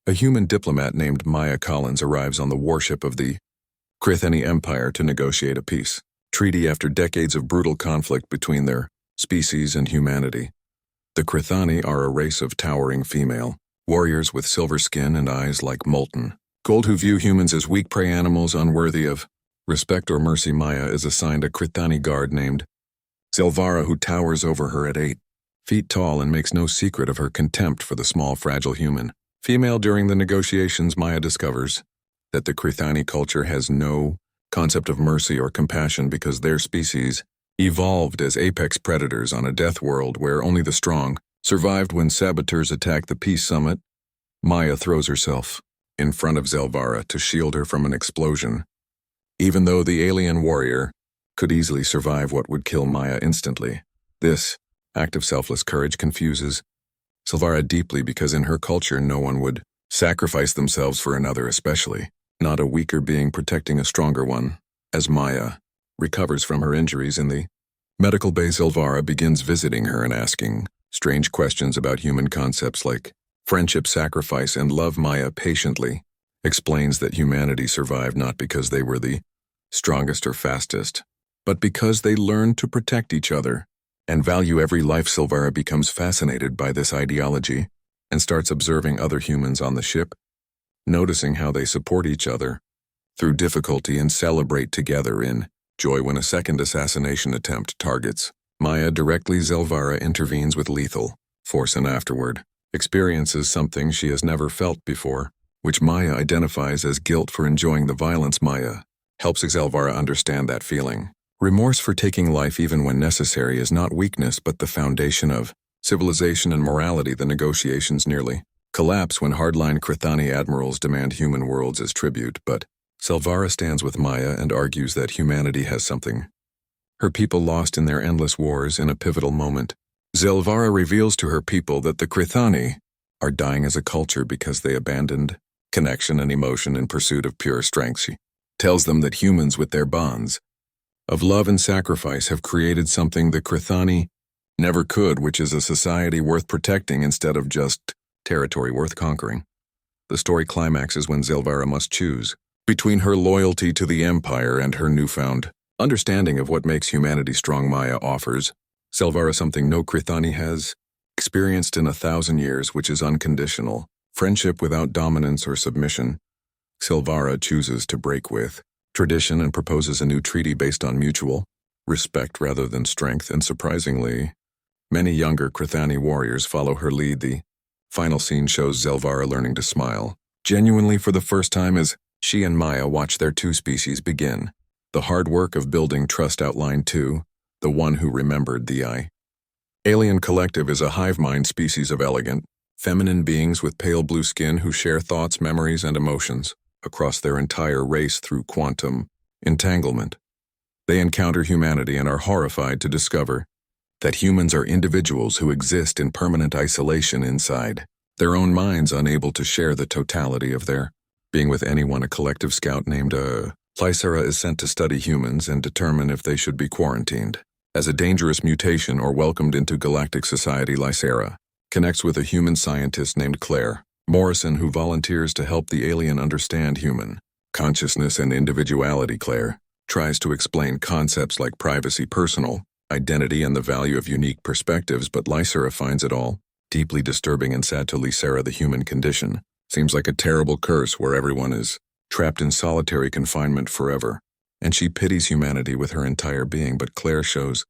A human diplomat named Maya Collins arrives on the warship of the Krithani Empire to negotiate a peace treaty after decades of brutal conflict between their species and humanity. The Krithani are a race of towering female warriors with silver skin and eyes like molten gold who view humans as weak prey animals unworthy of respect or mercy. Maya is assigned a Krithani guard named Zelvara who towers over her at 8 feet tall and makes no secret of her contempt for the small, fragile human female. During the negotiations, Maya discovers that the Krithani culture has no concept of mercy or compassion because their species evolved as apex predators on a death world where only the strong survived. When saboteurs attacked the peace summit, Maya throws herself in front of Zelvara to shield her from an explosion, even though the alien warrior could easily survive what would kill Maya instantly. This act of selfless courage confuses Zelvara deeply because in her culture no one would sacrifice themselves for another, especially not a weaker being protecting a stronger one. As Maya recovers from her injuries in the medical bay, Zelvara begins visiting her and asking strange questions about human concepts like friendship, sacrifice, and love. Maya patiently explains that humanity survived not because they were the strongest or fastest, but because they learned to protect each other and value every life. Zelvara becomes fascinated by this ideology and starts observing other humans on the ship, noticing how they support each other through difficulty and celebrate together in joy. When a second assassination attempt targets Maya directly, Zelvara intervenes with lethal force and afterward experiences something she has never felt before, which Maya identifies as guilt for enjoying the violence. Maya helps Zelvara understand that feeling. Remorse for taking life even when necessary is not weakness but the foundation of civilization and morality. The negotiations nearly collapse when hardline Krithani admirals demand human worlds as tribute, but Zelvara stands with Maya and argues that humanity has something her people lost in their endless wars. In a pivotal moment, Zelvara reveals to her people that the Krithani are dying as a culture because they abandoned connection and emotion in pursuit of pure strength. She tells them that humans, with their bonds of love and sacrifice, have created something the Krithani never could, which is a society worth protecting instead of just territory worth conquering. The story climaxes when Zelvara must choose between her loyalty to the Empire and her newfound understanding of what makes humanity strong. Maya offers Zelvara something no Krithani has experienced in 1,000 years, which is unconditional friendship without dominance or submission. Zelvara chooses to break with tradition and proposes a new treaty based on mutual respect rather than strength, and surprisingly, many younger Krithani warriors follow her lead. The final scene shows Zelvara learning to smile genuinely for the first time as she and Maya watch their two species begin the hard work of building trust. Outline 2, the one who remembered the alien collective is a hive mind species of elegant, feminine beings with pale blue skin who share thoughts, memories, and emotions across their entire race through quantum entanglement. They encounter humanity and are horrified to discover that humans are individuals who exist in permanent isolation inside their own minds, unable to share the totality of their being with anyone. A collective scout named Lysera is sent to study humans and determine if they should be quarantined as a dangerous mutation or welcomed into galactic society. Lysera connects with a human scientist named Claire Morrison who volunteers to help the alien understand human consciousness and individuality. Claire tries to explain concepts like privacy, personal identity, and the value of unique perspectives, but Lysera finds it all deeply disturbing and sad. To Lysera, the human condition seems like a terrible curse where everyone is trapped in solitary confinement forever, and she pities humanity with her entire being. But Claire shows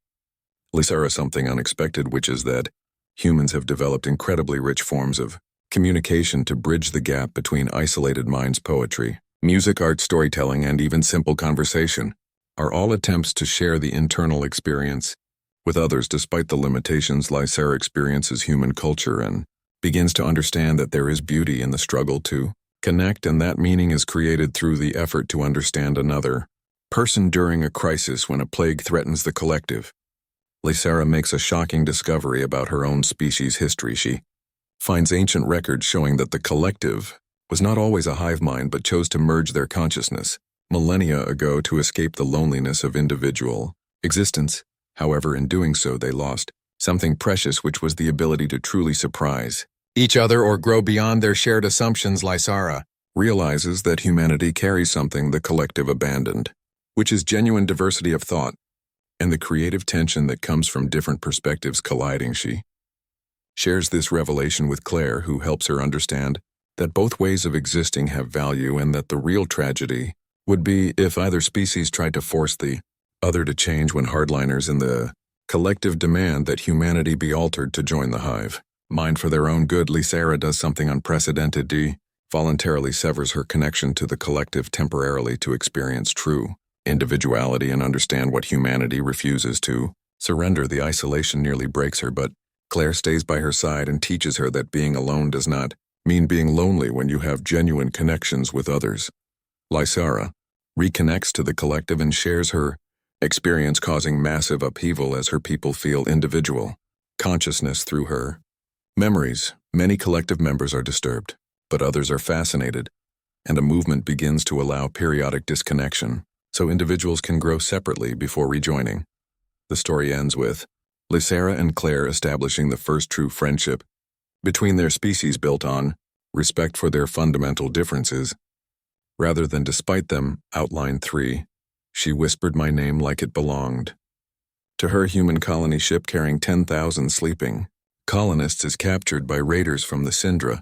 Lysera something unexpected, which is that humans have developed incredibly rich forms of communication to bridge the gap between isolated minds. Poetry, music, art, storytelling, and even simple conversation are all attempts to share the internal experience with others. Despite the limitations, Lysera experiences human culture and begins to understand that there is beauty in the struggle to connect, and that meaning is created through the effort to understand another person. During a crisis when a plague threatens the collective, Lysera makes a shocking discovery about her own species' history. She finds ancient records showing that the collective was not always a hive mind but chose to merge their consciousness millennia ago to escape the loneliness of individual existence. However, in doing so, they lost something precious, which was the ability to truly surprise each other or grow beyond their shared assumptions. Lysara realizes that humanity carries something the collective abandoned, which is genuine diversity of thought and the creative tension that comes from different perspectives colliding. She shares this revelation with Claire, who helps her understand that both ways of existing have value and that the real tragedy would be if either species tried to force the other to change when hardliners in the collective demand that humanity be altered to join the hive mind for their own good. Lysara does something unprecedented. Voluntarily severs her connection to the collective temporarily to experience true individuality and understand what humanity refuses to surrender. The isolation nearly breaks her, but Claire stays by her side and teaches her that being alone does not mean being lonely when you have genuine connections with others. Lysara reconnects to the collective and shares her experience, causing massive upheaval as her people feel individual consciousness through her memories. Many collective members are disturbed, but others are fascinated, and a movement begins to allow periodic disconnection so individuals can grow separately before rejoining. The story ends with Lysara and Claire establishing the first true friendship between their species built on respect for their fundamental differences, rather than despite them. Outline 3. She whispered my name like it belonged to her. Human colony ship carrying 10,000 sleeping colonists is captured by raiders from the Syndra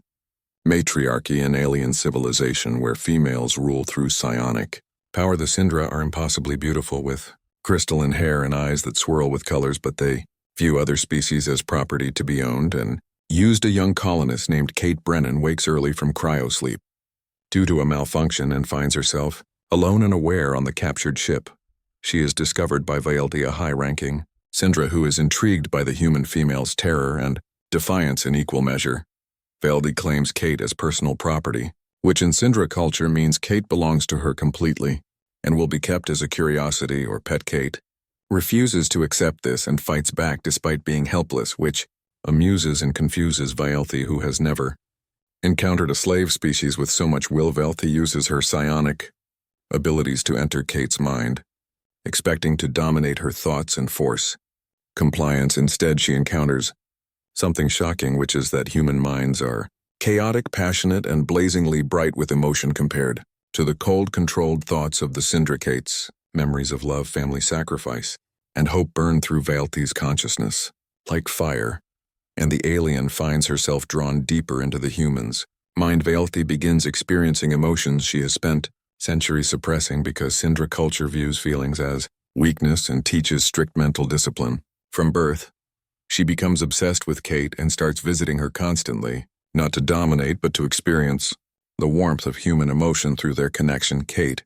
matriarchy, an alien civilization where females rule through psionic power. The Syndra are impossibly beautiful, with crystalline hair and eyes that swirl with colors, but they view other species as property to be owned and used. A young colonist named Kate Brennan wakes early from cryosleep due to a malfunction and finds herself alone and aware on the captured ship. She is discovered by Vaelti, a high-ranking Syndra who is intrigued by the human female's terror and defiance in equal measure. Vaelti claims Kate as personal property, which in Syndra culture means Kate belongs to her completely and will be kept as a curiosity or pet. Kate refuses to accept this and fights back despite being helpless, which amuses and confuses Vaelti, who has never encountered a slave species with so much will. Vaelti uses her psionic abilities to enter Kate's mind, expecting to dominate her thoughts and force compliance. Instead, she encounters something shocking, which is that human minds are chaotic, passionate, and blazingly bright with emotion compared to the cold, controlled thoughts of the Syndracates. Memories of love, family sacrifice, and hope burn through Vaelti's consciousness like fire, and the alien finds herself drawn deeper into the human's mind. Vaelti begins experiencing emotions she has spent centuries suppressing because Syndra culture views feelings as weakness and teaches strict mental discipline. From birth, she becomes obsessed with Kate and starts visiting her constantly, not to dominate but to experience the warmth of human emotion through their connection. Kate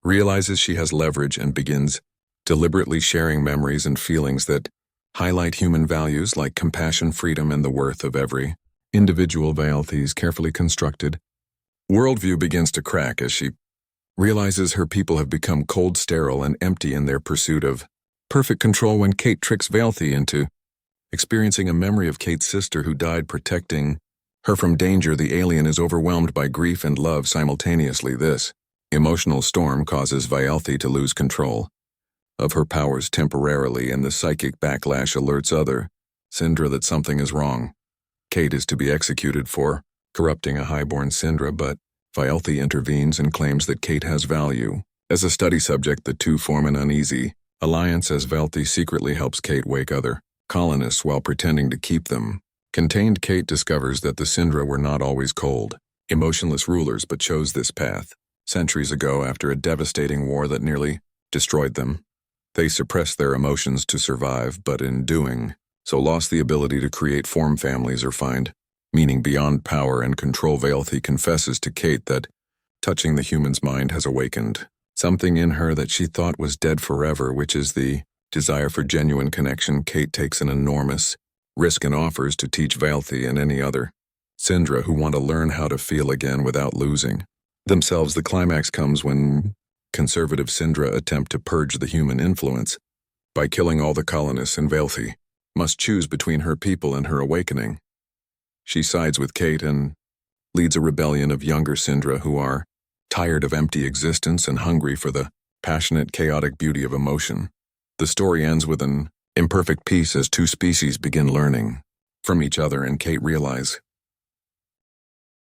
realizes she has leverage and begins deliberately sharing memories and feelings that highlight human values like compassion, freedom, and the worth of every individual. Vaelti's carefully constructed worldview begins to crack as she realizes her people have become cold, sterile, and empty in their pursuit of perfect control. When Kate tricks Vaelti into experiencing a memory of Kate's sister who died protecting her from danger, the alien is overwhelmed by grief and love simultaneously. This emotional storm causes Vaelti to lose control of her powers temporarily, and the psychic backlash alerts other Syndra that something is wrong. Kate is to be executed for corrupting a highborn Syndra, but Vaelti intervenes and claims that Kate has value. As a study subject, the two form an uneasy alliance as Vaelti secretly helps Kate wake other colonists while pretending to keep them contained. Kate discovers that the Syndra were not always cold, emotionless rulers but chose this path centuries ago after a devastating war that nearly destroyed them. They suppressed their emotions to survive, but in doing so lost the ability to create form families or find meaning beyond power and control. Vaelti confesses to Kate that touching the human's mind has awakened something in her that she thought was dead forever, which is the desire for genuine connection. Kate takes an enormous risk and offers to teach Vaelti and any other Syndra who want to learn how to feel again without losing themselves. The climax comes when conservative Syndra attempt to purge the human influence by killing all the colonists, and Vaelti must choose between her people and her awakening. She sides with Kate and leads a rebellion of younger Syndra who are tired of empty existence and hungry for the passionate, chaotic beauty of emotion. The story ends with an imperfect peace as two species begin learning from each other, and Kate realizes